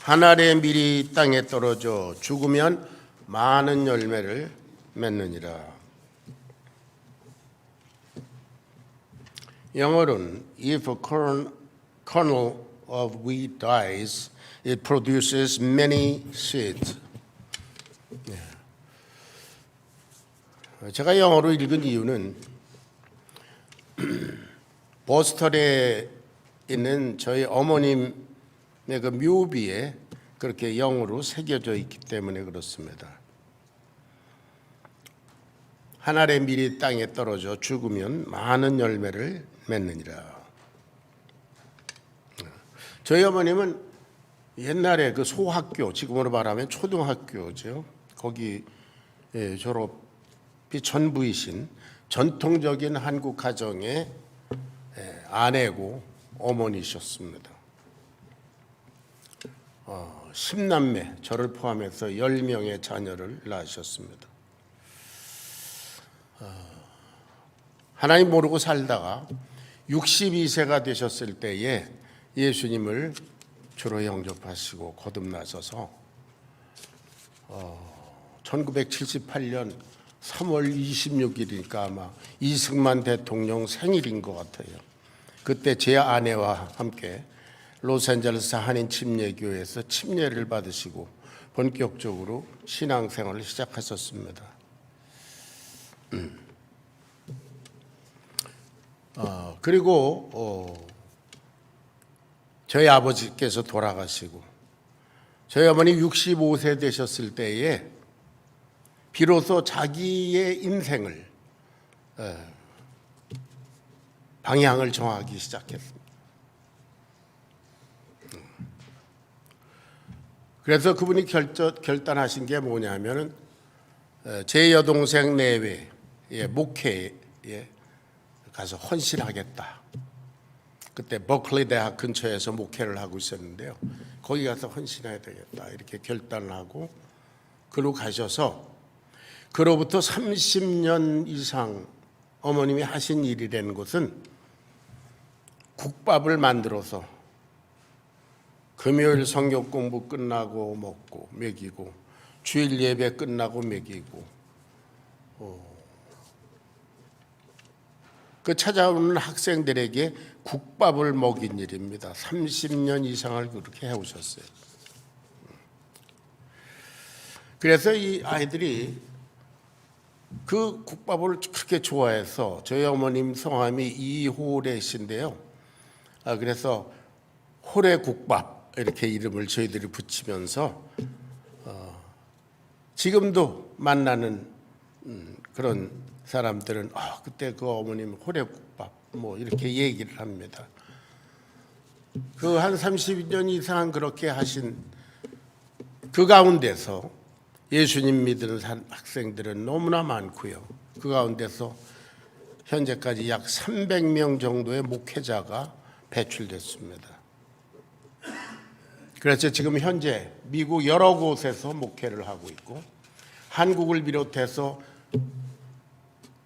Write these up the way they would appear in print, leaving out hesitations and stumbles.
한 알의 밀이 땅에 떨어져 죽으면 많은 열매를 맺느니라. 영어로는 If a kernel of wheat dies, it produces many seeds. 제가 영어로 읽은 이유는 보스턴에 있는 저희 어머님의 그 묘비에 그렇게 영어로 새겨져 있기 때문에 그렇습니다. 한 알의 밀이 땅에 떨어져 죽으면 많은 열매를 맺느니라. 저희 어머님은 옛날에 그 소학교, 지금으로 말하면 초등학교죠. 거기 졸업이 전부이신 전통적인 한국 가정의 아내고 어머니셨습니다. 10남매, 저를 포함해서 10명의 자녀를 낳으셨습니다. 하나님 모르고 살다가 62세가 되셨을 때에 예수님을 주로 영접하시고 거듭나셔서 1978년 3월 26일이니까 아마 이승만 대통령 생일인 것 같아요. 그때 제 아내와 함께 로스앤젤레스 한인 침례교회에서 침례를 받으시고 본격적으로 신앙생활을 시작하셨습니다. 그리고 저희 아버지께서 돌아가시고 저희 어머니 65세 되셨을 때에 비로소 자기의 인생을 방향을 정하기 시작했습니다. 그래서 그분이 결단하신 게 뭐냐면은 제 여동생 내외의 목회에 가서 헌신하겠다. 그때 버클리 대학 근처에서 목회를 하고 있었는데요. 거기 가서 헌신해야 되겠다 이렇게 결단을 하고 그로 가셔서 그로부터 30년 이상 어머님이 하신 일이라는 것은 국밥을 만들어서 금요일 성경 공부 끝나고 먹고 먹이고 주일 예배 끝나고 먹이고 그 찾아오는 학생들에게 국밥을 먹인 일입니다. 30년 이상을 그렇게 해오셨어요. 그래서 이 아이들이 그 국밥을 그렇게 좋아해서 저희 어머님 성함이 이호래신데요. 그래서 호래국밥 이렇게 이름을 저희들이 붙이면서 지금도 만나는 그런 사람들은 그때 그 어머님 호래국밥 뭐 이렇게 얘기를 합니다. 그 한 30년 이상 그렇게 하신 그 가운데서 예수님 믿는 학생들은 너무나 많고요. 그 가운데서 현재까지 약 300명 정도의 목회자가 배출됐습니다. 그래서 지금 현재 미국 여러 곳에서 목회를 하고 있고 한국을 비롯해서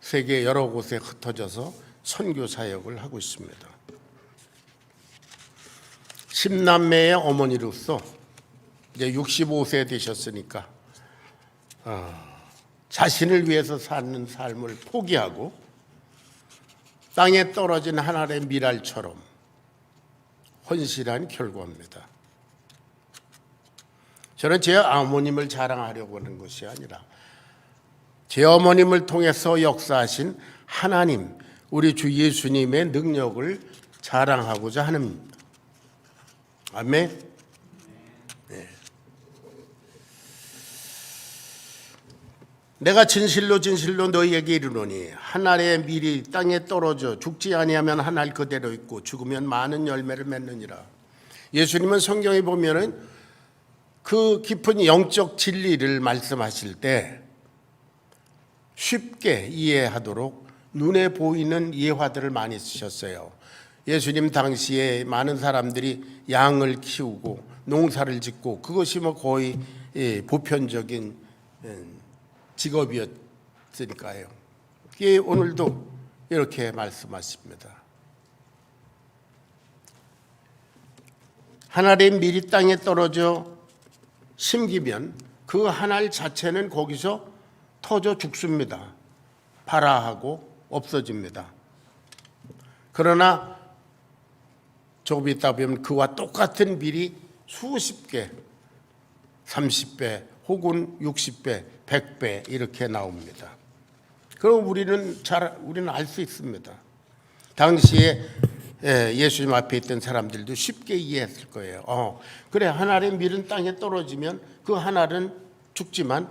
세계 여러 곳에 흩어져서 선교 사역을 하고 있습니다. 10남매의 어머니로서 이제 65세 되셨으니까 자신을 위해서 사는 삶을 포기하고 땅에 떨어진 한 알의 밀알처럼 헌신한 결과입니다. 저는 제 어머님을 자랑하려고 하는 것이 아니라 제 어머님을 통해서 역사하신 하나님, 우리 주 예수님의 능력을 자랑하고자 하는 아멘. 네. 내가 진실로 너희에게 이르노니 한 알의 밀이 땅에 떨어져 죽지 아니하면 한 알 그대로 있고 죽으면 많은 열매를 맺느니라. 예수님은 성경에 보면은 그 깊은 영적 진리를 말씀하실 때 쉽게 이해하도록 눈에 보이는 예화들을 많이 쓰셨어요. 예수님 당시에 많은 사람들이 양을 키우고 농사를 짓고 그것이 뭐 거의 보편적인 직업이었으니까요. 그게 오늘도 이렇게 말씀하십니다. 한 알의 밀이 땅에 떨어져 심기면 그 한 알 자체는 거기서 터져 죽습니다. 발아하고 없어집니다. 그러나 조금 있다 보면 그와 똑같은 밀이 수십 개, 30배 혹은 60배, 100배 이렇게 나옵니다. 그럼 우리는 알 수 있습니다. 당시에 예수님 앞에 있던 사람들도 쉽게 이해했을 거예요. 그래, 한 알의 밀은 땅에 떨어지면 그 한 알은 죽지만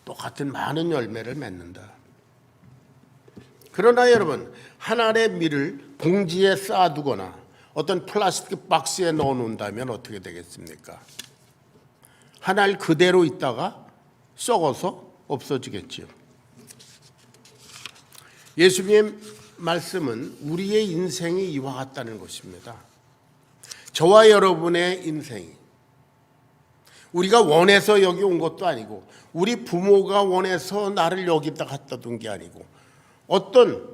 똑같은 많은 열매를 맺는다. 그러나 여러분, 한 알의 밀을 봉지에 쌓아두거나 어떤 플라스틱 박스에 넣어놓는다면 어떻게 되겠습니까? 한 알 그대로 있다가 썩어서 없어지겠지요. 예수님의 말씀은 우리의 인생이 이와 같다는 것입니다. 저와 여러분의 인생이 우리가 원해서 여기 온 것도 아니고 우리 부모가 원해서 나를 여기다 갖다 둔 게 아니고 어떤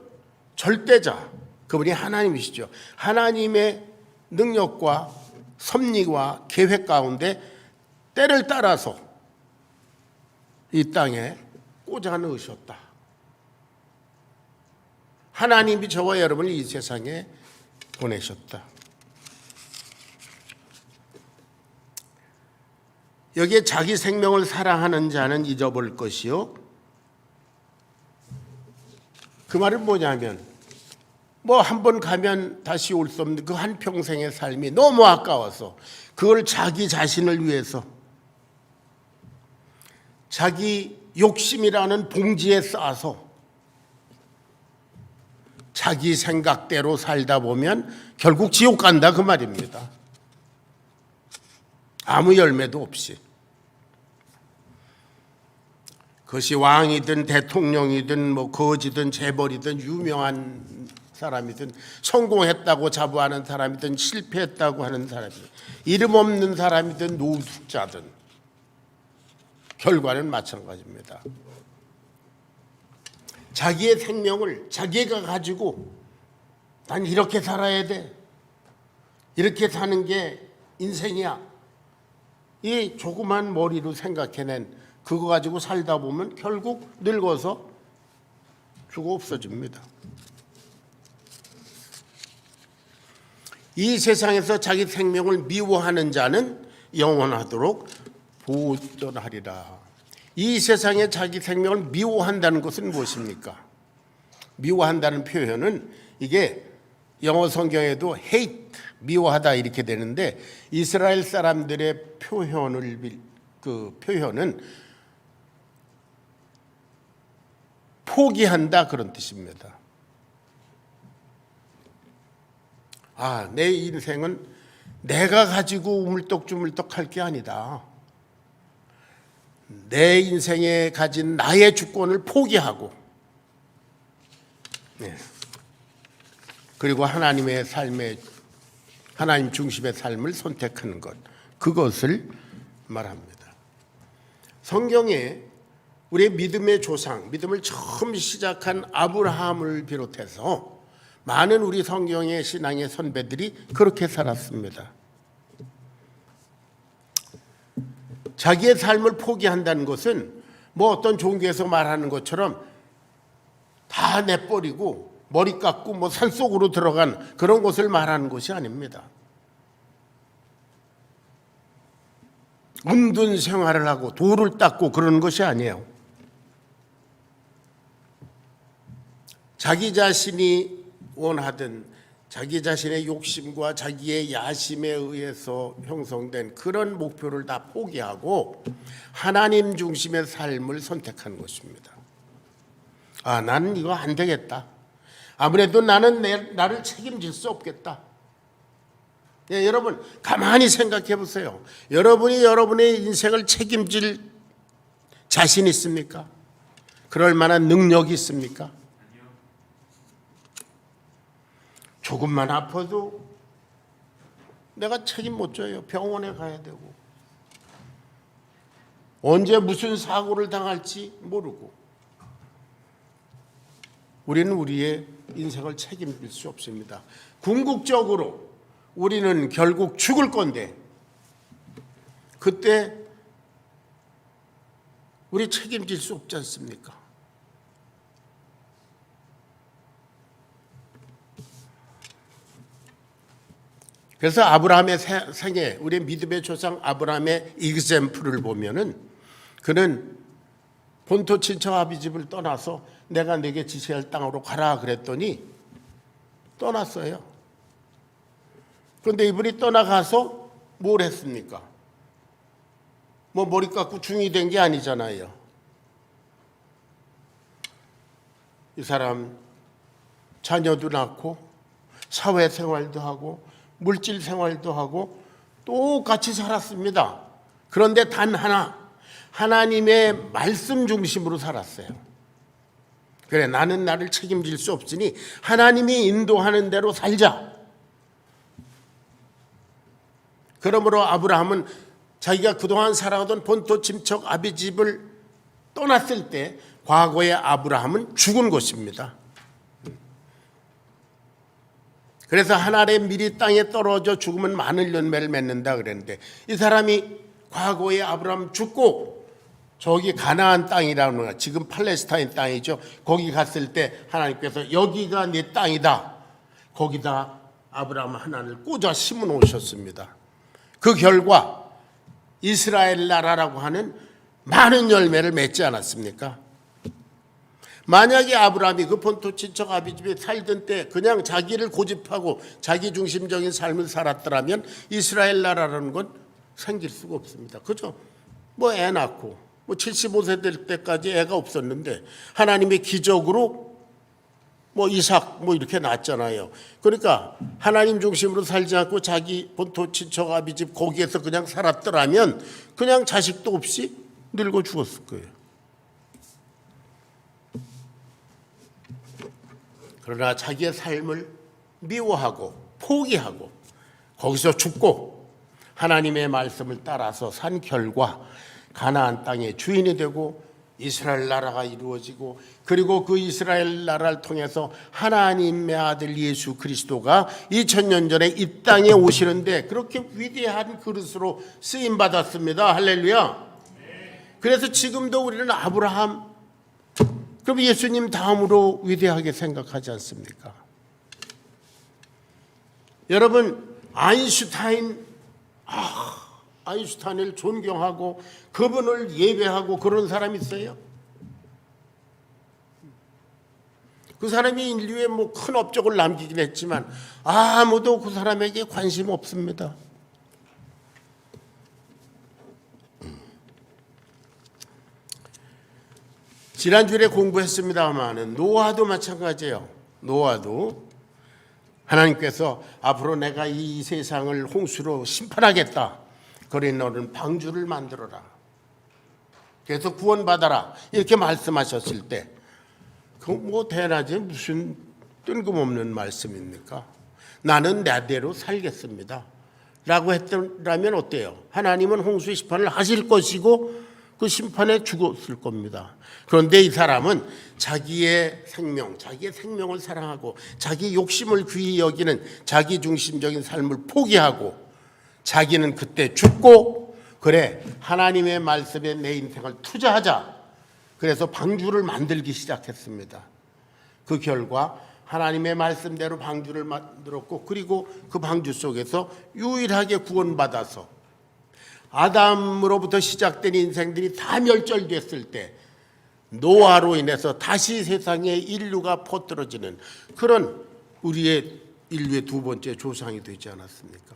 절대자, 그분이 하나님이시죠. 하나님의 능력과 섭리와 계획 가운데 때를 따라서 이 땅에 꽂아 넣으셨다. 하나님이 저와 여러분을 이 세상에 보내셨다. 여기에 자기 생명을 사랑하는 자는 잊어버릴 것이요. 그 말은 뭐냐면 한 번 가면 다시 올 수 없는 그 한평생의 삶이 너무 아까워서 그걸 자기 자신을 위해서 자기 욕심이라는 봉지에 싸서 자기 생각대로 살다 보면 결국 지옥 간다 그 말입니다. 아무 열매도 없이. 그것이 왕이든 대통령이든 거지든 재벌이든 유명한 사람이든 성공했다고 자부하는 사람이든 실패했다고 하는 사람이든 이름 없는 사람이든 노숙자든 결과는 마찬가지입니다. 자기의 생명을 자기가 가지고 난 이렇게 살아야 돼. 이렇게 사는 게 인생이야. 이 조그만 머리로 생각해낸 그거 가지고 살다 보면 결국 늙어서 죽어 없어집니다. 이 세상에서 자기 생명을 미워하는 자는 영원하도록 보존하리라. 이 세상에 자기 생명을 미워한다는 것은 무엇입니까? 미워한다는 표현은 이게 영어 성경에도 hate, 미워하다 이렇게 되는데 이스라엘 사람들의 표현은 포기한다 그런 뜻입니다. 내 인생은 내가 가지고 우물떡주물떡 할 게 아니다. 내 인생에 가진 나의 주권을 포기하고 그리고 하나님 중심의 삶을 선택하는 것, 그것을 말합니다. 성경에 우리의 믿음의 조상, 믿음을 처음 시작한 아브라함을 비롯해서 많은 우리 성경의 신앙의 선배들이 그렇게 살았습니다. 자기의 삶을 포기한다는 것은 어떤 종교에서 말하는 것처럼 다 내버리고 머리 깎고 산속으로 들어간 그런 것을 말하는 것이 아닙니다. 은둔 생활을 하고 돌을 닦고 그러는 것이 아니에요. 자기 자신이 원하던 자기 자신의 욕심과 자기의 야심에 의해서 형성된 그런 목표를 다 포기하고 하나님 중심의 삶을 선택하는 것입니다. 나는 이거 안 되겠다. 아무래도 나는 나를 책임질 수 없겠다. 여러분 가만히 생각해 보세요. 여러분이 여러분의 인생을 책임질 자신 있습니까? 그럴 만한 능력이 있습니까? 조금만 아파도 내가 책임 못 져요. 병원에 가야 되고 언제 무슨 사고를 당할지 모르고 우리는 우리의 인생을 책임질 수 없습니다. 궁극적으로 우리는 결국 죽을 건데 그때 우리 책임질 수 없지 않습니까? 그래서 아브라함의 생애, 우리 믿음의 조상 아브라함의 이그젬플을 보면은 그는 본토 친척 아비 집을 떠나서 내가 네게 지시할 땅으로 가라 그랬더니 떠났어요. 그런데 이분이 떠나가서 뭘 했습니까? 뭐 머리 깎고 중이 된 게 아니잖아요. 이 사람 자녀도 낳고 사회생활도 하고 물질 생활도 하고 똑같이 살았습니다. 그런데 단 하나, 하나님의 말씀 중심으로 살았어요. 그래, 나는 나를 책임질 수 없으니 하나님이 인도하는 대로 살자. 그러므로 아브라함은 자기가 그동안 살아오던 본토 친척 아비 집을 떠났을 때 과거의 아브라함은 죽은 것입니다. 그래서 하나님의 미리 땅에 떨어져 죽으면 많은 열매를 맺는다 그랬는데 이 사람이 과거에 아브라함 죽고 저기 가나안 땅이라는 거야. 지금 팔레스타인 땅이죠. 거기 갔을 때 하나님께서 여기가 네 땅이다. 거기다 아브라함 하나를 꽂아 심어 놓으셨습니다. 그 결과 이스라엘 나라라고 하는 많은 열매를 맺지 않았습니까? 만약에 아브라함이 그 본토 친척 아비 집에 살던 때 그냥 자기를 고집하고 자기 중심적인 삶을 살았더라면 이스라엘 나라라는 건 생길 수가 없습니다. 그죠? 뭐 애 낳고 뭐 75세 될 때까지 애가 없었는데 하나님의 기적으로 뭐 이삭 뭐 이렇게 낳았잖아요. 그러니까 하나님 중심으로 살지 않고 자기 본토 친척 아비 집 거기에서 그냥 살았더라면 그냥 자식도 없이 늙어 죽었을 거예요. 그러나 자기의 삶을 미워하고 포기하고 거기서 죽고 하나님의 말씀을 따라서 산 결과 가나안 땅의 주인이 되고 이스라엘 나라가 이루어지고 그리고 그 이스라엘 나라를 통해서 하나님의 아들 예수 그리스도가 2000년 전에 이 땅에 오시는데 그렇게 위대한 그릇으로 쓰임 받았습니다. 할렐루야. 그래서 지금도 우리는 아브라함 그럼 예수님 다음으로 위대하게 생각하지 않습니까? 여러분 아인슈타인을 존경하고 그분을 예배하고 그런 사람이 있어요? 그 사람이 인류에 뭐 큰 업적을 남기긴 했지만 아무도 그 사람에게 관심 없습니다. 지난주에 공부했습니다마는 노아도 마찬가지예요. 노아도 하나님께서 앞으로 내가 이 세상을 홍수로 심판하겠다. 그러니 너는 방주를 만들어라. 그래서 구원받아라. 이렇게 말씀하셨을 때 그건 뭐 대낮에 무슨 뜬금없는 말씀입니까? 나는 나대로 살겠습니다. 라고 했더라면 어때요? 하나님은 홍수 심판을 하실 것이고 그 심판에 죽었을 겁니다. 그런데 이 사람은 자기의 생명을 사랑하고 자기 욕심을 귀히 여기는 자기 중심적인 삶을 포기하고 자기는 그때 죽고 그래 하나님의 말씀에 내 인생을 투자하자. 그래서 방주를 만들기 시작했습니다. 그 결과 하나님의 말씀대로 방주를 만들었고 그리고 그 방주 속에서 유일하게 구원받아서 아담으로부터 시작된 인생들이 다 멸절됐을 때 노아로 인해서 다시 세상에 인류가 퍼뜨려지는 그런 우리의 인류의 두 번째 조상이 되지 않았습니까?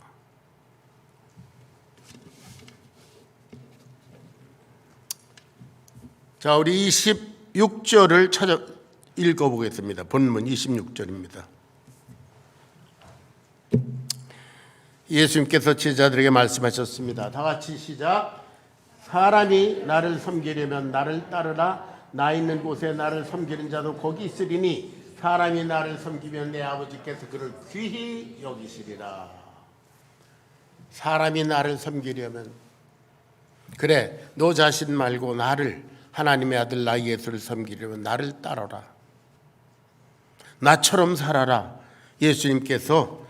자, 우리 26절을 찾아 읽어보겠습니다. 본문 26절입니다. 예수님께서 제자들에게 말씀하셨습니다. 다 같이 시작. 사람이 나를 섬기려면 나를 따르라. 나 있는 곳에 나를 섬기는 자도 거기 있으리니 사람이 나를 섬기면 내 아버지께서 그를 귀히 여기시리라. 사람이 나를 섬기려면 그래 너 자신 말고 나를 하나님의 아들 나 예수를 섬기려면 나를 따르라. 나처럼 살아라. 예수님께서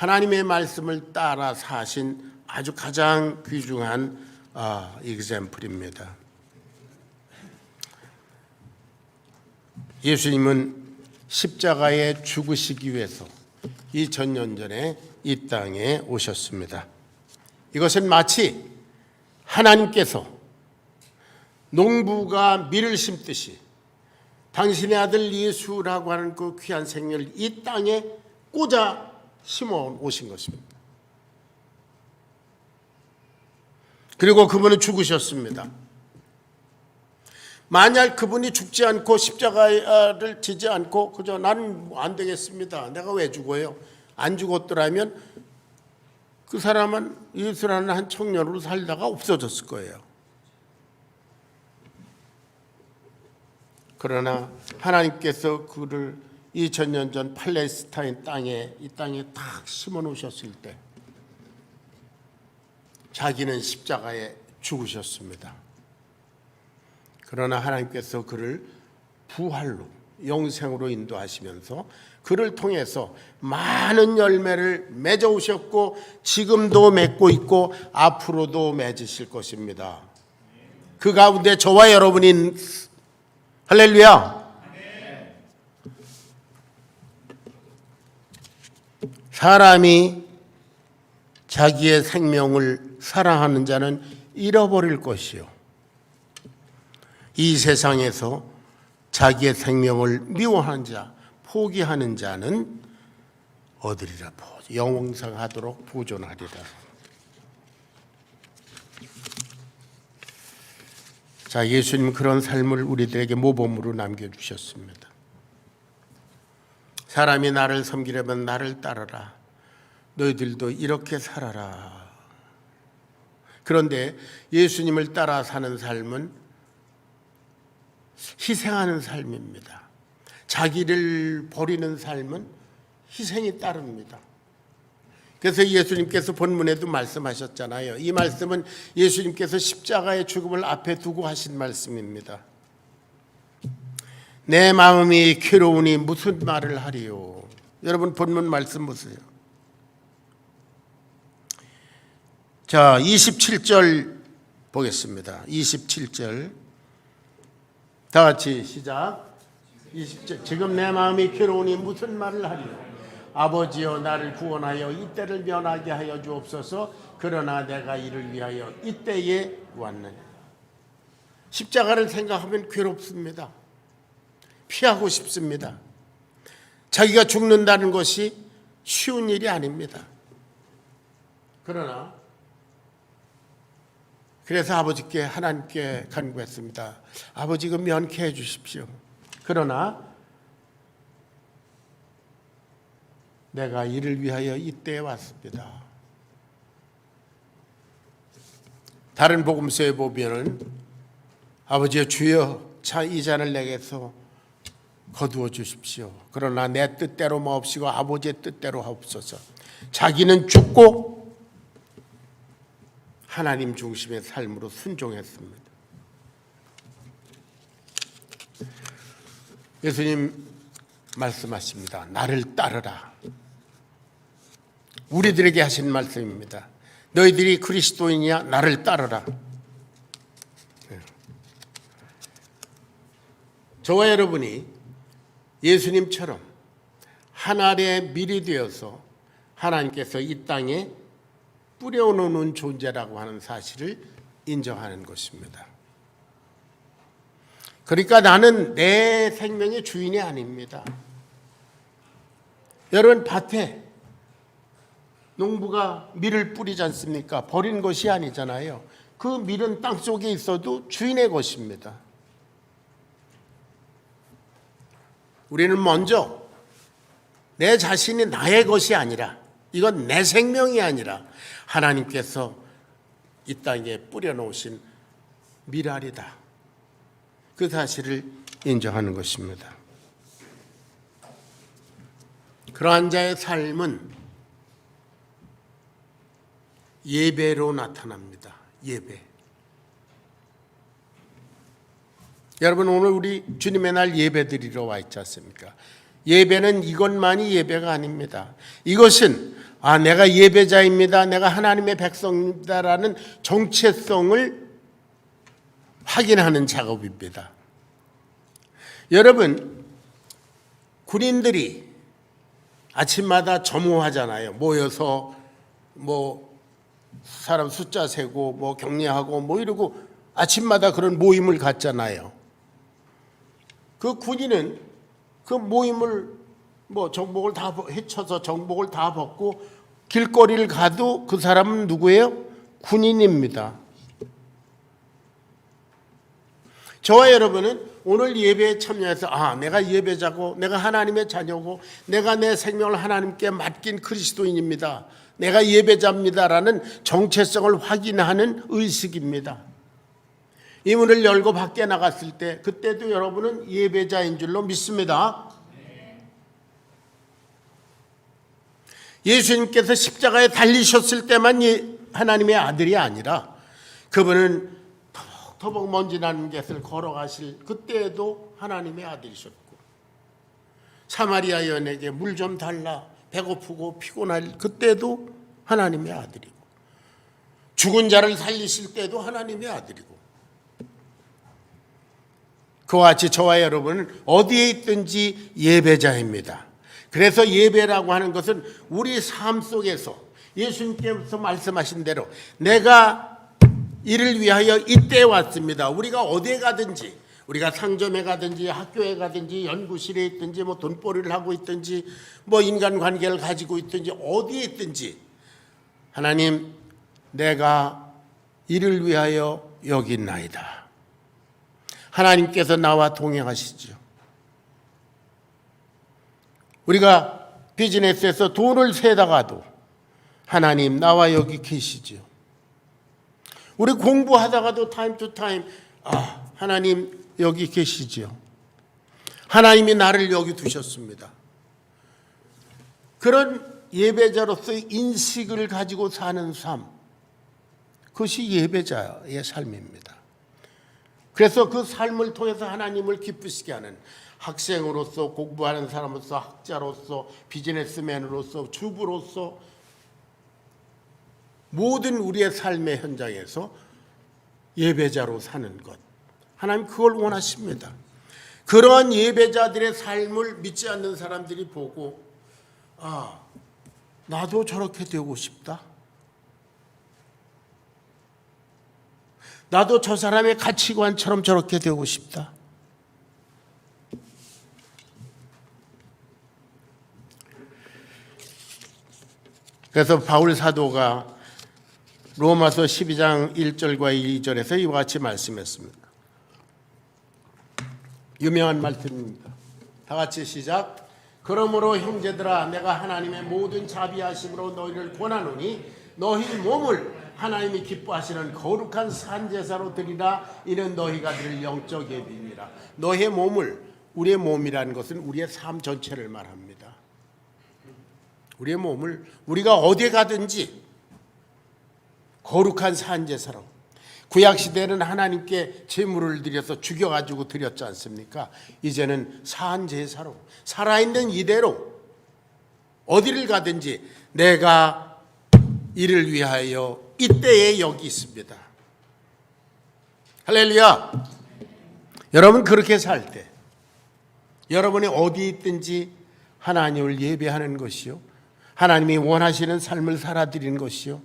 하나님의 말씀을 따라 사신 아주 가장 귀중한 example입니다. 예수님은 십자가에 죽으시기 위해서 2000년 전에 이 땅에 오셨습니다. 이것은 마치 하나님께서 농부가 밀을 심듯이 당신의 아들 예수라고 하는 그 귀한 생명을 이 땅에 꽂아 심어 오신 것입니다. 그리고 그분은 죽으셨습니다. 만약 그분이 죽지 않고 십자가를 지지 않고 그저 나는 안 되겠습니다, 내가 왜 죽어요, 안 죽었더라면 그 사람은 예수라는 한 청년으로 살다가 없어졌을 거예요. 그러나 하나님께서 그를 2000년 전 팔레스타인 땅에 이 땅에 탁 심어 놓으셨을 때 자기는 십자가에 죽으셨습니다. 그러나 하나님께서 그를 부활로 영생으로 인도하시면서 그를 통해서 많은 열매를 맺어 오셨고 지금도 맺고 있고 앞으로도 맺으실 것입니다. 그 가운데 저와 여러분인 할렐루야. 사람이 자기의 생명을 사랑하는 자는 잃어버릴 것이요, 이 세상에서 자기의 생명을 미워하는 자, 포기하는 자는 얻으리라, 영원상하도록 보존하리라. 자, 예수님 그런 삶을 우리들에게 모범으로 남겨주셨습니다. 사람이 나를 섬기려면 나를 따르라, 너희들도 이렇게 살아라. 그런데 예수님을 따라 사는 삶은 희생하는 삶입니다. 자기를 버리는 삶은 희생이 따릅니다. 그래서 예수님께서 본문에도 말씀하셨잖아요. 이 말씀은 예수님께서 십자가의 죽음을 앞에 두고 하신 말씀입니다. 내 마음이 괴로우니 무슨 말을 하리요. 여러분 본문 말씀 보세요. 자, 27절 보겠습니다. 27절 다 같이 시작. 20절. 지금 내 마음이 괴로우니 무슨 말을 하리요. 아버지여 나를 구원하여 이때를 면하게 하여 주옵소서. 그러나 내가 이를 위하여 이때에 왔느냐. 십자가를 생각하면 괴롭습니다. 피하고 싶습니다. 자기가 죽는다는 것이 쉬운 일이 아닙니다. 그래서 아버지께 하나님께 간구했습니다. 아버지 그 면케 해 주십시오. 그러나 내가 이를 위하여 이때에 왔습니다. 다른 복음서에 보면은 아버지여 주여 이 잔을 내게서 거두어 주십시오. 그러나 내 뜻대로 마옵시고 아버지의 뜻대로 하옵소서. 자기는 죽고 하나님 중심의 삶으로 순종했습니다. 예수님 말씀하십니다. 나를 따르라. 우리들에게 하신 말씀입니다. 너희들이 그리스도인이야 나를 따르라. 저와 여러분이 예수님처럼 하나님의 밀이 되어서 하나님께서 이 땅에 뿌려놓는 존재라고 하는 사실을 인정하는 것입니다. 그러니까 나는 내 생명의 주인이 아닙니다. 여러분 밭에 농부가 밀을 뿌리지 않습니까? 버린 것이 아니잖아요. 그 밀은 땅속에 있어도 주인의 것입니다. 우리는 먼저 내 자신이 나의 것이 아니라, 이건 내 생명이 아니라 하나님께서 이 땅에 뿌려놓으신 밀알이다, 그 사실을 인정하는 것입니다. 그러한 자의 삶은 예배로 나타납니다. 예배. 여러분 오늘 우리 주님의 날 예배 드리러 와 있지 않습니까? 예배는 이것만이 예배가 아닙니다. 이것은 내가 예배자입니다, 내가 하나님의 백성입니다라는 정체성을 확인하는 작업입니다. 여러분, 군인들이 아침마다 점호하잖아요. 모여서 사람 숫자 세고 격려하고 이러고 아침마다 그런 모임을 갖잖아요. 그 군인은 그 모임을 정복을 다 헤쳐서 정복을 다 벗고 길거리를 가도 그 사람은 누구예요? 군인입니다. 저와 여러분은 오늘 예배에 참여해서 내가 예배자고 내가 하나님의 자녀고 내가 내 생명을 하나님께 맡긴 그리스도인입니다, 내가 예배자입니다라는 정체성을 확인하는 의식입니다. 이 문을 열고 밖에 나갔을 때 그때도 여러분은 예배자인 줄로 믿습니다. 예수님께서 십자가에 달리셨을 때만 하나님의 아들이 아니라 그분은 터벅터벅 먼지 나는 곳을 걸어가실 그때에도 하나님의 아들이셨고, 사마리아 여인에게 물 좀 달라 배고프고 피곤할 그때도 하나님의 아들이고, 죽은 자를 살리실 때도 하나님의 아들이고, 그와 같이 저와 여러분은 어디에 있든지 예배자입니다. 그래서 예배라고 하는 것은 우리 삶 속에서 예수님께서 말씀하신 대로 내가 이를 위하여 이때에 왔습니다. 우리가 어디에 가든지, 우리가 상점에 가든지 학교에 가든지 연구실에 있든지 돈벌이를 하고 있든지 인간관계를 가지고 있든지 어디에 있든지, 하나님 내가 이를 위하여 여기 있나이다. 하나님께서 나와 동행하시죠. 우리가 비즈니스에서 돈을 세다가도 하나님 나와 여기 계시죠. 우리 공부하다가도 타임 투 타임 하나님 여기 계시죠. 하나님이 나를 여기 두셨습니다. 그런 예배자로서의 인식을 가지고 사는 삶, 그것이 예배자의 삶입니다. 그래서 그 삶을 통해서 하나님을 기쁘시게 하는 학생으로서, 공부하는 사람으로서, 학자로서, 비즈니스맨으로서, 주부로서 모든 우리의 삶의 현장에서 예배자로 사는 것, 하나님 그걸 원하십니다. 그러한 예배자들의 삶을 믿지 않는 사람들이 보고 나도 저렇게 되고 싶다, 나도 저 사람의 가치관처럼 저렇게 되고 싶다. 그래서 바울 사도가 로마서 12장 1절과 2절에서 이와 같이 말씀했습니다. 유명한 말씀입니다. 다 같이 시작. 그러므로 형제들아, 내가 하나님의 모든 자비하심으로 너희를 권하노니 너희 몸을 하나님이 기뻐하시는 거룩한 산제사로 드리라. 이는 너희가 드릴 영적 예비니라. 너의 몸을, 우리의 몸이라는 것은 우리의 삶 전체를 말합니다. 우리의 몸을 우리가 어디에 가든지 거룩한 산제사로, 구약시대는 하나님께 제물을 드려서 죽여가지고 드렸지 않습니까? 이제는 산제사로 살아있는 이대로 어디를 가든지 내가 이를 위하여 이때에 여기 있습니다. 할렐루야. 여러분 그렇게 살 때 여러분이 어디 있든지 하나님을 예배하는 것이요, 하나님이 원하시는 삶을 살아드리는 것이요,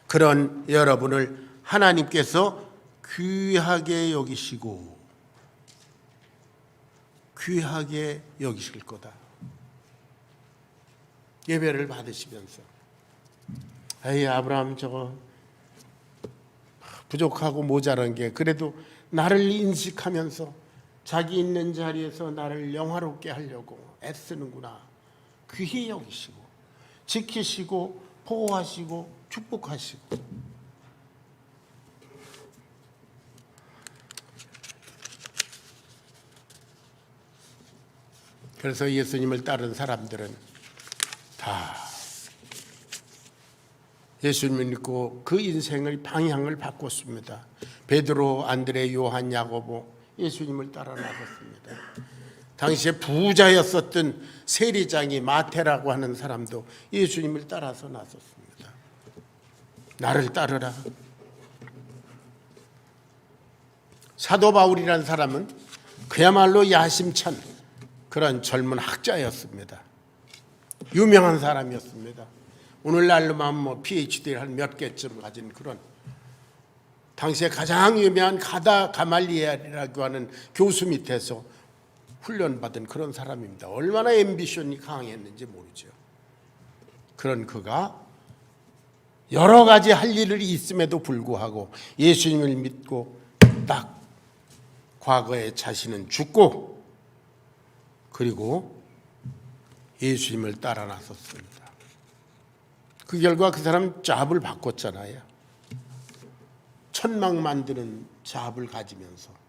그런 여러분을 하나님께서 귀하게 여기시고 귀하게 여기실 거다. 예배를 받으시면서 아브라함 저거 부족하고 모자란 게 그래도 나를 인식하면서 자기 있는 자리에서 나를 영화롭게 하려고 애쓰는구나. 귀히 여기시고 지키시고 보호하시고 축복하시고. 그래서 예수님을 따른 사람들은 다 예수님을 믿고 그 인생의 방향을 바꿨습니다. 베드로, 안드레, 요한, 야고보 예수님을 따라 나섰습니다. 당시에 부자였었던 세리장이 마태라고 하는 사람도 예수님을 따라서 나섰습니다. 나를 따르라. 사도 바울이라는 사람은 그야말로 야심찬 그런 젊은 학자였습니다. 유명한 사람이었습니다. 오늘날로만 PhD를 한 몇 개쯤 가진 그런, 당시에 가장 유명한 가말리엘이라고 하는 교수 밑에서 훈련받은 그런 사람입니다. 얼마나 앰비션이 강했는지 모르죠. 그런 그가 여러 가지 할 일이 있음에도 불구하고 예수님을 믿고 딱 과거에 자신은 죽고 그리고 예수님을 따라 나섰습니다. 그 결과 그 사람 잡을 바꿨잖아요. 천막 만드는 잡을 가지면서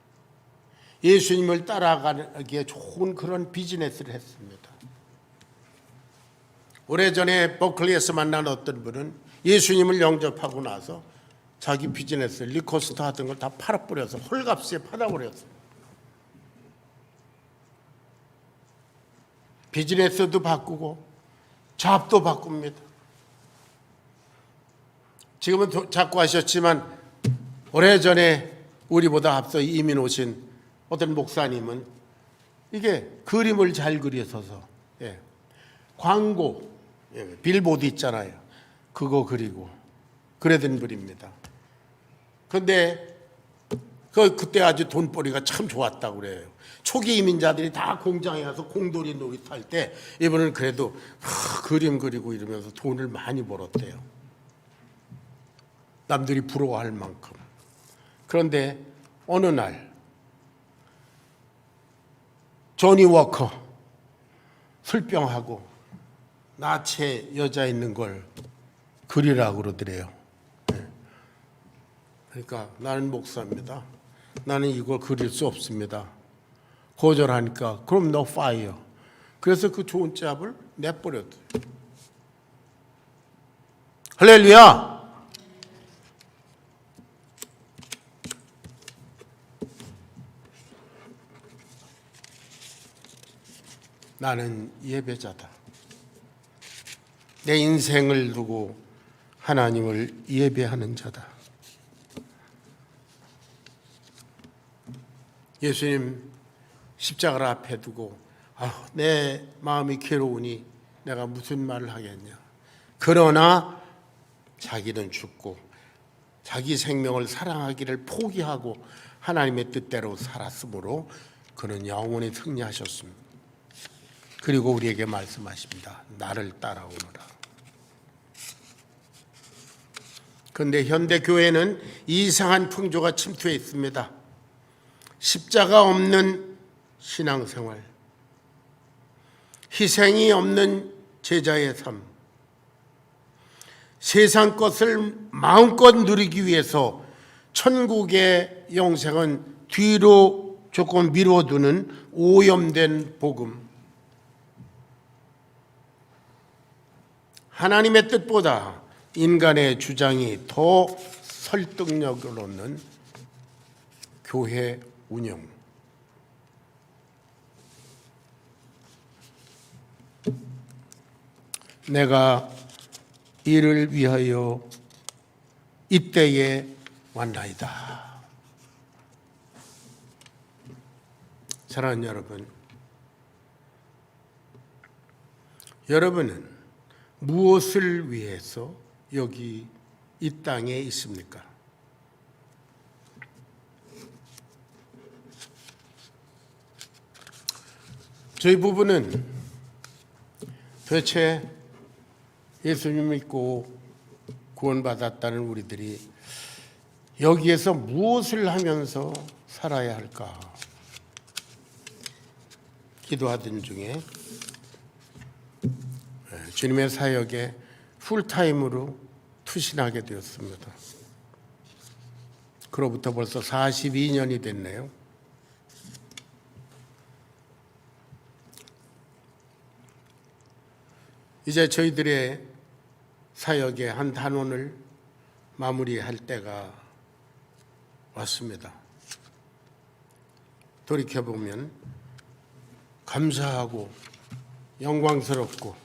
예수님을 따라가기에 좋은 그런 비즈니스를 했습니다. 오래전에 버클리에서 만난 어떤 분은 예수님을 영접하고 나서 자기 비즈니스, 리코스터 하던 걸 다 팔아버려서 헐값에 팔아버렸어요. 비즈니스도 바꾸고 잡도 바꿉니다. 지금은 자꾸 하셨지만 오래전에 우리보다 앞서 이민 오신 어떤 목사님은 이게 그림을 잘 그려서서 광고 빌보드 있잖아요. 그거 그리고 그러던 분입니다. 그런데 그때 아주 돈벌이가 참 좋았다고 그래요. 초기 이민자들이 다 공장에 가서 공돌이 놀이터 때 이분은 그래도 그림 그리고 이러면서 돈을 많이 벌었대요. 남들이 부러워할 만큼. 그런데 어느 날 조니 워커 술병하고 나체 여자 있는 걸 그리라고 그러더래요. 그러니까 나는 목사입니다. 나는 이걸 그릴 수 없습니다. 거절하니까 그럼 너 파이어. 그래서 그 좋은 짭을 내버렸대요. 할렐루야. 나는 예배자다. 내 인생을 두고 하나님을 예배하는 자다. 예수님 십자가를 앞에 두고 내 마음이 괴로우니 내가 무슨 말을 하겠냐. 그러나 자기는 죽고 자기 생명을 사랑하기를 포기하고 하나님의 뜻대로 살았으므로 그는 영원히 승리하셨습니다. 그리고 우리에게 말씀하십니다. 나를 따라오너라. 그런데 현대 교회는 이상한 풍조가 침투해 있습니다. 십자가 없는 신앙생활, 희생이 없는 제자의 삶, 세상 것을 마음껏 누리기 위해서 천국의 영생은 뒤로 조금 미뤄두는 오염된 복음, 하나님의 뜻보다 인간의 주장이 더 설득력을 얻는 교회 운영. 내가 이를 위하여 이때에 왔나이다. 사랑하는 여러분, 여러분은 무엇을 위해서 여기 이 땅에 있습니까? 저희 부부는 도대체 예수님 믿고 구원받았다는 우리들이 여기에서 무엇을 하면서 살아야 할까 기도하던 중에 주님의 사역에 풀타임으로 투신하게 되었습니다. 그로부터 벌써 42년이 됐네요. 이제 저희들의 사역의 한 단원을 마무리할 때가 왔습니다. 돌이켜보면 감사하고 영광스럽고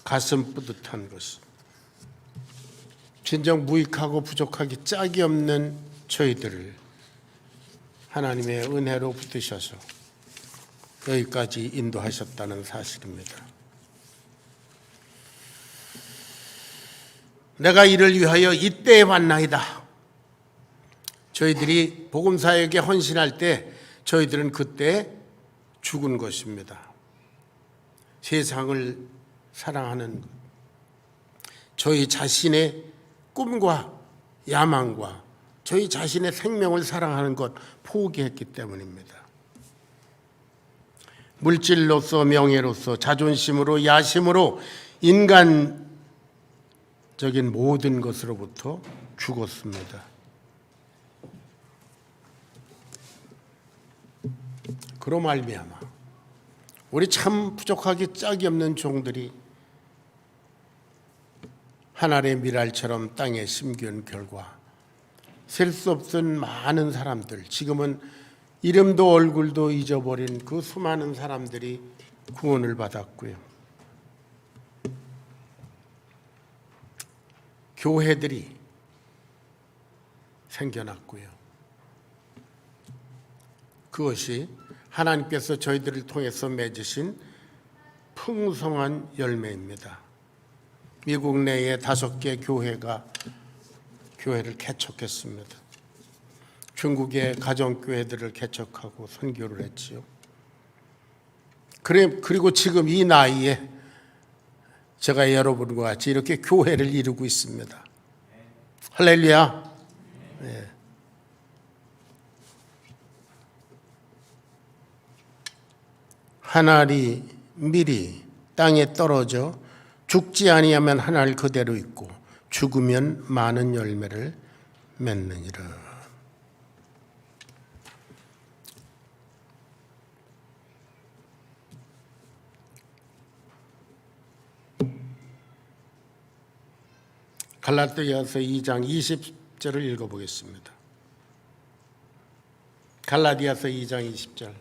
가슴 뿌듯한 것이 진정 무익하고 부족하기 짝이 없는 저희들을 하나님의 은혜로 붙드셔서 여기까지 인도하셨다는 사실입니다. 내가 이를 위하여 이때에 왔나이다. 저희들이 복음사역에 헌신할 때 저희들은 그때 죽은 것입니다. 세상을 사랑하는 것, 저희 자신의 꿈과 야망과 저희 자신의 생명을 사랑하는 것 포기했기 때문입니다. 물질로서 명예로서 자존심으로 야심으로 인간적인 모든 것으로부터 죽었습니다. 그로 말미암아 우리 참 부족하기 짝이 없는 종들이 하늘의 미랄처럼 땅에 심기운 결과 셀 수 없은 많은 사람들, 지금은 이름도 얼굴도 잊어버린 그 수많은 사람들이 구원을 받았고요. 교회들이 생겨났고요. 그것이 하나님께서 저희들을 통해서 맺으신 풍성한 열매입니다. 미국 내에 5개 교회를 개척했습니다. 중국의 가정교회들을 개척하고 선교를 했지요. 그리고 지금 이 나이에 제가 여러분과 같이 이렇게 교회를 이루고 있습니다. 할렐루야. 네. 하늘이 밀이 땅에 떨어져 죽지 아니하면 하늘 그대로 있고 죽으면 많은 열매를 맺느니라. 갈라디아서 2장 20절을 읽어보겠습니다. 갈라디아서 2장 20절.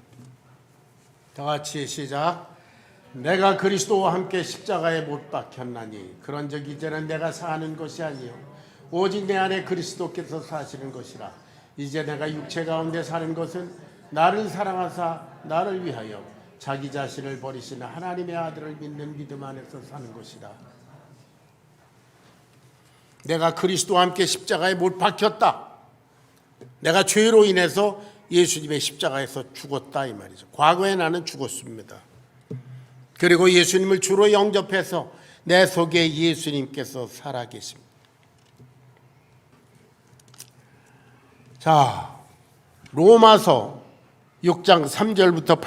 다 같이 시작. 내가 그리스도와 함께 십자가에 못 박혔나니 그런즉 이제는 내가 사는 것이 아니요 오직 내 안에 그리스도께서 사시는 것이라. 이제 내가 육체 가운데 사는 것은 나를 사랑하사 나를 위하여 자기 자신을 버리시는 하나님의 아들을 믿는 믿음 안에서 사는 것이라. 내가 그리스도와 함께 십자가에 못 박혔다. 내가 죄로 인해서 예수님의 십자가에서 죽었다 이 말이죠. 과거에 나는 죽었습니다. 그리고 예수님을 주로 영접해서 내 속에 예수님께서 살아계십니다. 자, 로마서 6장 3절부터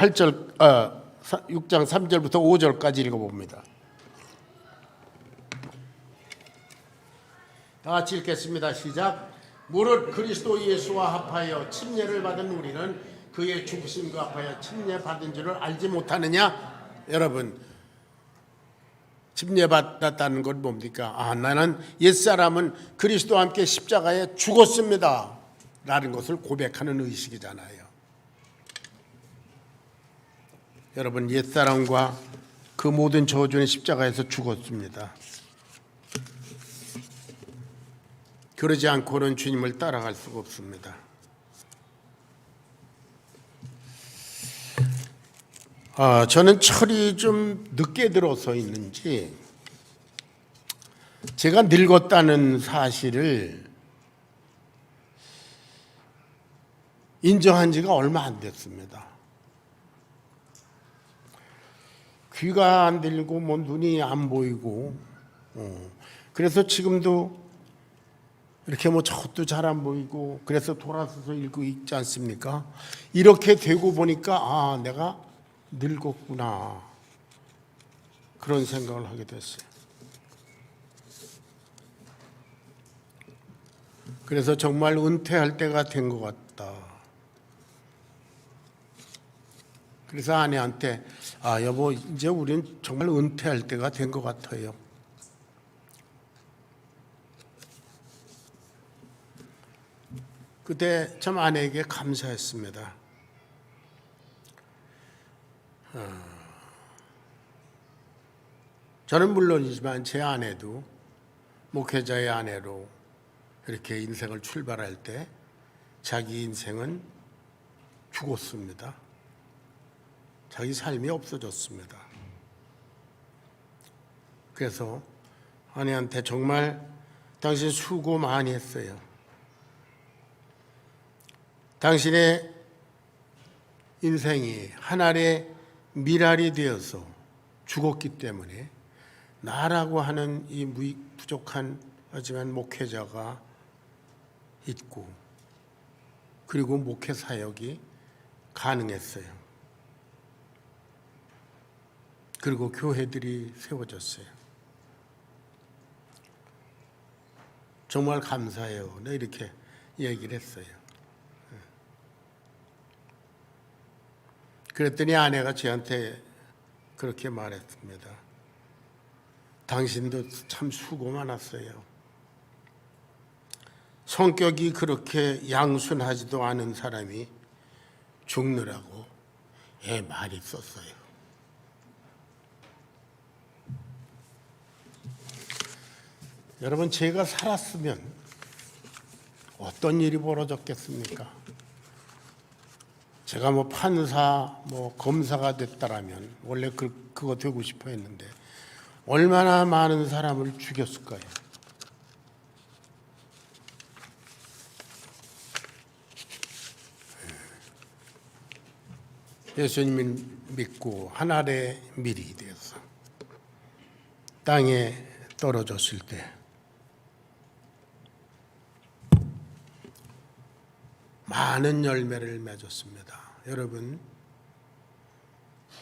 6장 3절부터 5절까지 읽어봅니다. 다 같이 읽겠습니다. 시작. 무릇 그리스도 예수와 합하여 침례를 받은 우리는 그의 죽으심과 합하여 침례 받은 줄을 알지 못하느냐? 여러분, 침례 받았다는 건 뭡니까? 나는 옛사람은 그리스도와 함께 십자가에 죽었습니다 라는 것을 고백하는 의식이잖아요. 여러분, 옛사람과 그 모든 저주는 십자가에서 죽었습니다. 그러지 않고는 주님을 따라갈 수가 없습니다. 저는 철이 좀 늦게 들어서 있는지 제가 늙었다는 사실을 인정한 지가 얼마 안 됐습니다. 귀가 안 들리고 뭐 눈이 안 보이고 그래서 지금도 이렇게 뭐 저것도 잘 안 보이고 그래서 돌아서서 읽고 있지 않습니까? 이렇게 되고 보니까 내가 늙었구나 그런 생각을 하게 됐어요. 그래서 정말 은퇴할 때가 된 것 같다. 그래서 아내한테 여보 이제 우리는 정말 은퇴할 때가 된 것 같아요. 그때 참 아내에게 감사했습니다. 저는 물론이지만 제 아내도 목회자의 아내로 이렇게 인생을 출발할 때 자기 인생은 죽었습니다. 자기 삶이 없어졌습니다. 그래서 아내한테 정말 당신 수고 많이 했어요. 당신의 인생이 하늘의 미랄이 되어서 죽었기 때문에 나라고 하는 이 부족한 하지만 목회자가 있고 그리고 목회 사역이 가능했어요. 그리고 교회들이 세워졌어요. 정말 감사해요. 네, 이렇게 얘기를 했어요. 그랬더니 아내가 저한테 그렇게 말했습니다. 당신도 참 수고 많았어요. 성격이 그렇게 양순하지도 않은 사람이 죽느라고 애 많이 썼어요. 여러분, 제가 살았으면 어떤 일이 벌어졌겠습니까? 제가 뭐 판사, 뭐 검사가 됐다라면 원래 그거 되고 싶어 했는데 얼마나 많은 사람을 죽였을까요? 예수님을 믿고 하늘의 밀이 되어서 땅에 떨어졌을 때 많은 열매를 맺었습니다. 여러분,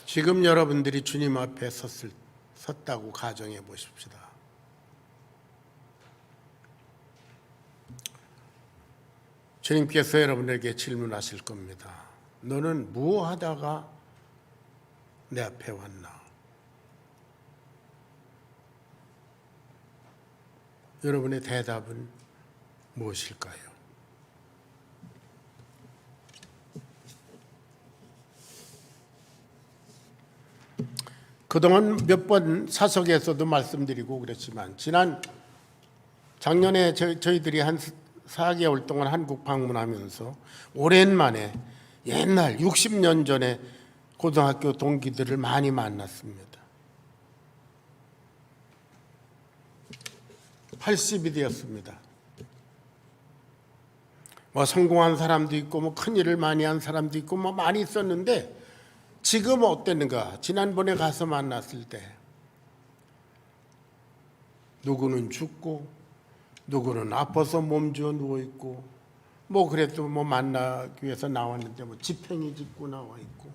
지금 여러분들이 주님 앞에 섰다고 가정해 보십시다. 주님께서 여러분에게 질문하실 겁니다. 너는 뭐 하다가 내 앞에 왔나? 여러분의 대답은 무엇일까요? 그동안 몇 번 사석에서도 말씀드리고 그랬지만 작년에 저희들이 한 4개월 동안 한국 방문하면서 오랜만에 옛날 60년 전에 고등학교 동기들을 많이 만났습니다. 80이 되었습니다. 뭐 성공한 사람도 있고 뭐 큰일을 많이 한 사람도 있고 뭐 많이 있었는데 지금 어땠는가? 지난번에 가서 만났을 때 누구는 죽고 누구는 아파서 몸져 누워있고 뭐 그래도 뭐 만나기 위해서 나왔는데 뭐 지팽이 짚고 나와 있고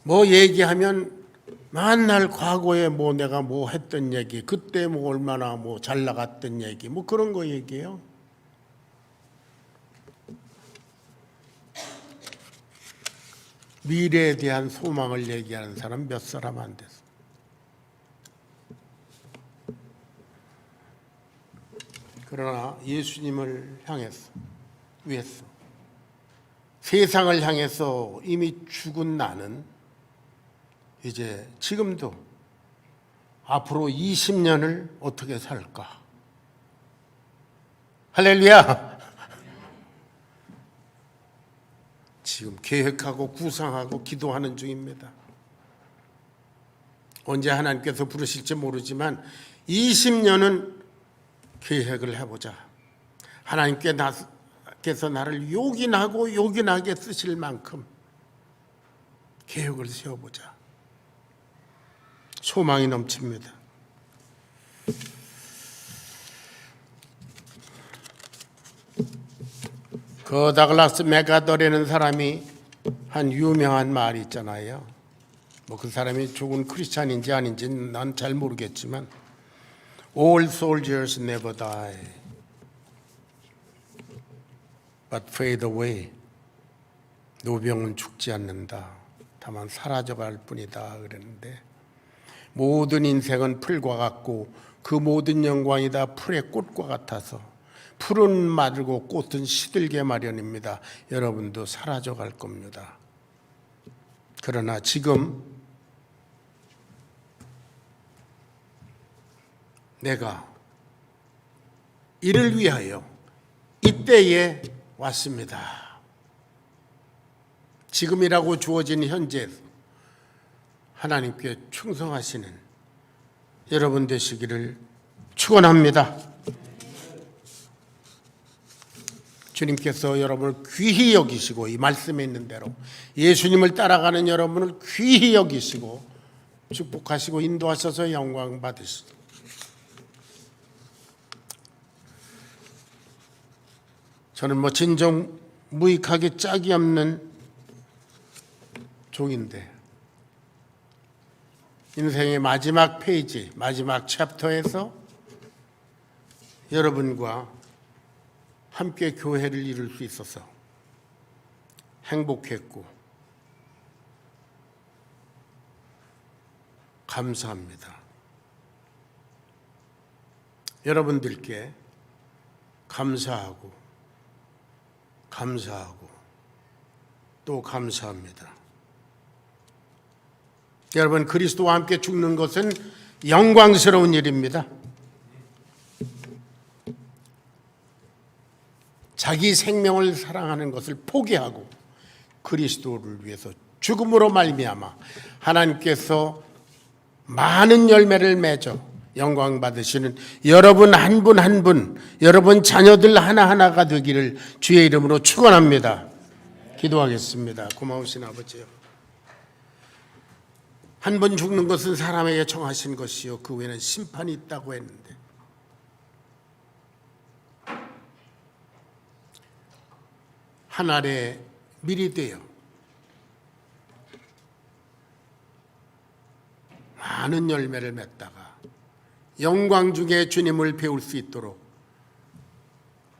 뭐 얘기하면 맨날 과거에 뭐 내가 뭐 했던 얘기, 그때 뭐 얼마나 뭐 잘 나갔던 얘기, 뭐 그런 거 얘기해요. 미래에 대한 소망을 얘기하는 사람 몇 사람 안 됐어. 그러나 예수님을 위해서 세상을 향해서 이미 죽은 나는 이제 지금도 앞으로 20년을 어떻게 살까? 할렐루야! 지금 계획하고 구상하고 기도하는 중입니다. 언제 하나님께서 부르실지 모르지만 20년은 계획을 해보자. 하나님께서 나를 요긴하고 요긴하게 쓰실 만큼 계획을 세워보자. 소망이 넘칩니다. 그 다글라스 맥아더라는 사람이 한 유명한 말이 있잖아요. 뭐 그 사람이 죽은 크리스찬인지 아닌지 난 잘 모르겠지만 All soldiers never die, but fade away. 노병은 죽지 않는다. 다만 사라져갈 뿐이다 그랬는데 모든 인생은 풀과 같고 그 모든 영광이 다 풀의 꽃과 같아서 풀은 마르고 꽃은 시들게 마련입니다. 여러분도 사라져 갈 겁니다. 그러나 지금 내가 이를 위하여 이때에 왔습니다. 지금이라고 주어진 현재 하나님께 충성하시는 여러분 되시기를 축원합니다. 주님께서 여러분을 귀히 여기시고 이 말씀에 있는 대로 예수님을 따라가는 여러분을 귀히 여기시고 축복하시고 인도하셔서 영광 받으시고, 저는 진정 무익하게 짝이 없는 종인데 인생의 마지막 페이지, 마지막 챕터에서 여러분과 함께 교회를 이룰 수 있어서 행복했고 감사합니다. 여러분들께 감사하고 또 감사합니다. 여러분, 그리스도와 함께 죽는 것은 영광스러운 일입니다. 자기 생명을 사랑하는 것을 포기하고 그리스도를 위해서 죽음으로 말미암아 하나님께서 많은 열매를 맺어 영광 받으시는 여러분 한 분 한 분, 여러분 자녀들 하나하나가 되기를 주의 이름으로 축원합니다. 기도하겠습니다. 고마우신 아버지요, 한 번 죽는 것은 사람에게 정하신 것이요 그 후에는 심판이 있다고 했는데 한 알의 밀이 되어 많은 열매를 맺다가 영광 중에 주님을 배울 수 있도록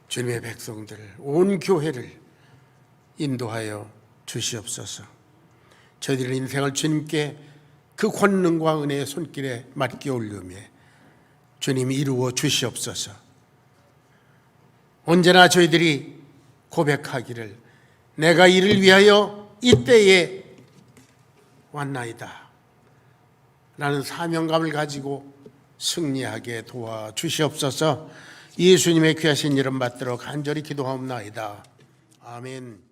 주님의 백성들을, 온 교회를 인도하여 주시옵소서. 저희들의 인생을 주님께 그 권능과 은혜의 손길에 맡겨 올리며 주님이 이루어 주시옵소서. 언제나 저희들이 고백하기를 내가 이를 위하여 이때에 왔나이다 라는 사명감을 가지고 승리하게 도와주시옵소서. 예수님의 귀하신 이름 받들어 간절히 기도하옵나이다. 아멘.